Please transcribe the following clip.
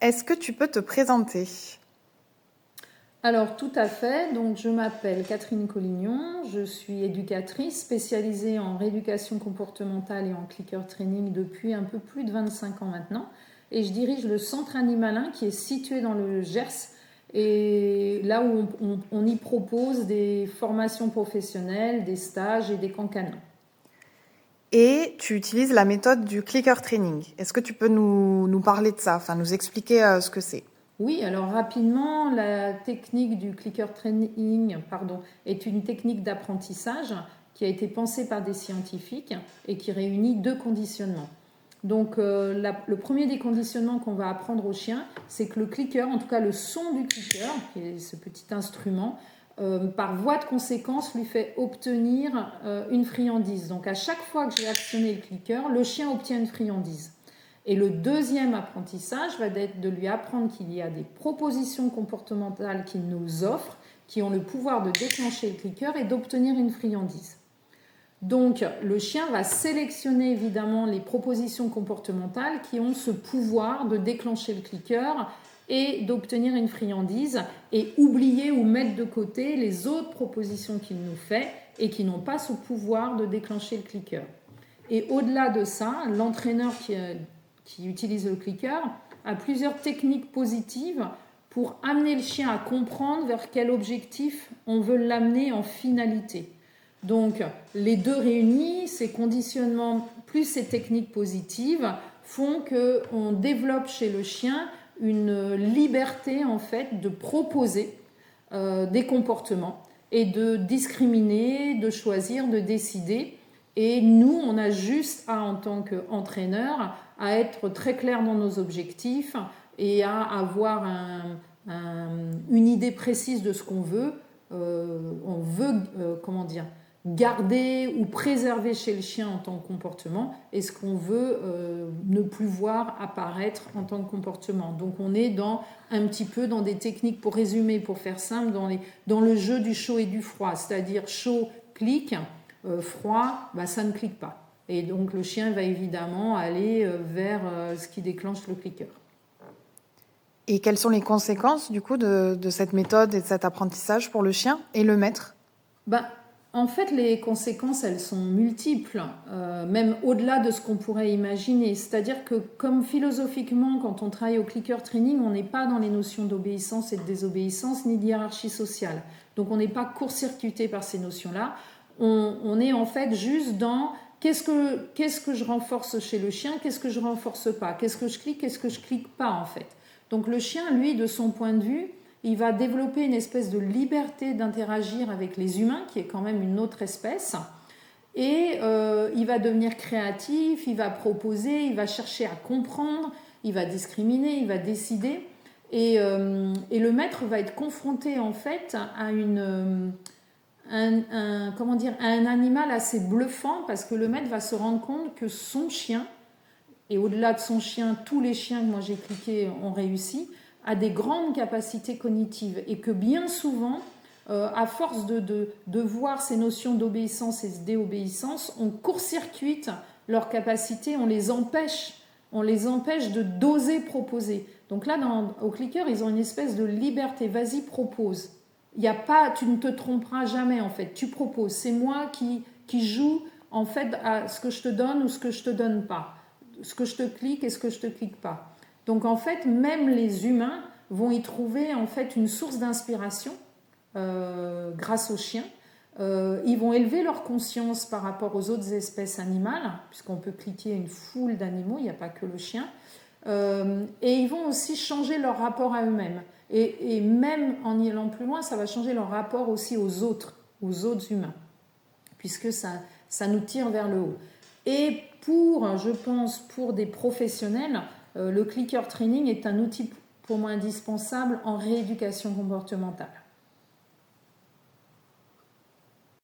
Est-ce que tu peux te présenter ? Alors, tout à fait. Donc, je m'appelle Catherine Collignon. Je suis éducatrice spécialisée en rééducation comportementale et en clicker training depuis un peu plus de 25 ans maintenant. Et je dirige le centre Animalin qui est situé dans le Gers. Et là où on y propose des formations professionnelles, des stages et des camps canins. Et tu utilises la méthode du clicker training. Est-ce que tu peux nous parler de ça, enfin nous expliquer ce que c'est ? Oui, alors rapidement, la technique du clicker training est une technique d'apprentissage qui a été pensée par des scientifiques et qui réunit 2 conditionnements. Donc le premier des conditionnements qu'on va apprendre au chien, c'est que le clicker, en tout cas le son du clicker, qui est ce petit instrument, par voie de conséquence lui fait obtenir une friandise. Donc à chaque fois que j'ai actionné le clicker, le chien obtient une friandise. Et le deuxième apprentissage va être de lui apprendre qu'il y a des propositions comportementales qu'il nous offre, qui ont le pouvoir de déclencher le clicker et d'obtenir une friandise. Donc le chien va sélectionner évidemment les propositions comportementales qui ont ce pouvoir de déclencher le clicker et d'obtenir une friandise et oublier ou mettre de côté les autres propositions qu'il nous fait et qui n'ont pas ce pouvoir de déclencher le clicker. Et au-delà de ça, l'entraîneur qui utilise le clicker a plusieurs techniques positives pour amener le chien à comprendre vers quel objectif on veut l'amener en finalité. Donc, les deux réunis, ces conditionnements plus ces techniques positives font qu'on développe chez le chien une liberté en fait de proposer des comportements et de discriminer, de choisir, de décider. Et nous, on a juste en tant qu'entraîneur, à être très clair dans nos objectifs et à avoir une idée précise de ce qu'on veut. On veut, garder ou préserver chez le chien en tant que comportement et ce qu'on veut ne plus voir apparaître en tant que comportement. Donc on est un petit peu dans des techniques, pour résumer, pour faire simple, dans le jeu du chaud et du froid, c'est-à-dire chaud, clique, froid, ça ne clique pas. Et donc le chien va évidemment aller vers ce qui déclenche le clicker. Et quelles sont les conséquences du coup de cette méthode et de cet apprentissage pour le chien et le maître ? En fait, les conséquences, elles sont multiples, même au-delà de ce qu'on pourrait imaginer. C'est-à-dire que, comme philosophiquement, quand on travaille au clicker training, on n'est pas dans les notions d'obéissance et de désobéissance, ni de hiérarchie sociale. Donc, on n'est pas court-circuité par ces notions-là. On est en fait juste dans qu'est-ce que je renforce chez le chien, qu'est-ce que je renforce pas, qu'est-ce que je clique, qu'est-ce que je clique pas, en fait. Donc, le chien, lui, de son point de vue, il va développer une espèce de liberté d'interagir avec les humains, qui est quand même une autre espèce, et il va devenir créatif, il va proposer, il va chercher à comprendre, il va discriminer, il va décider, et le maître va être confronté en fait à un animal assez bluffant, parce que le maître va se rendre compte que son chien, et au-delà de son chien, tous les chiens que moi j'ai cliqués ont réussi, a des grandes capacités cognitives et que bien souvent, à force de voir ces notions d'obéissance et de déobéissance, on court-circuite leurs capacités, on les empêche d'oser proposer. Donc là, au clicker, ils ont une espèce de liberté. Vas-y, propose. Tu ne te tromperas jamais en fait. Tu proposes. C'est moi qui joue en fait à ce que je te donne ou ce que je te donne pas, ce que je te clique et ce que je te clique pas. Donc en fait, même les humains vont y trouver en fait une source d'inspiration grâce aux chiens. Ils vont élever leur conscience par rapport aux autres espèces animales, puisqu'on peut cliquer une foule d'animaux, il n'y a pas que le chien. Et ils vont aussi changer leur rapport à eux-mêmes. Et même en y allant plus loin, ça va changer leur rapport aussi aux autres humains, puisque ça nous tire vers le haut. Et je pense, pour des professionnels, le clicker training est un outil pour moi indispensable en rééducation comportementale.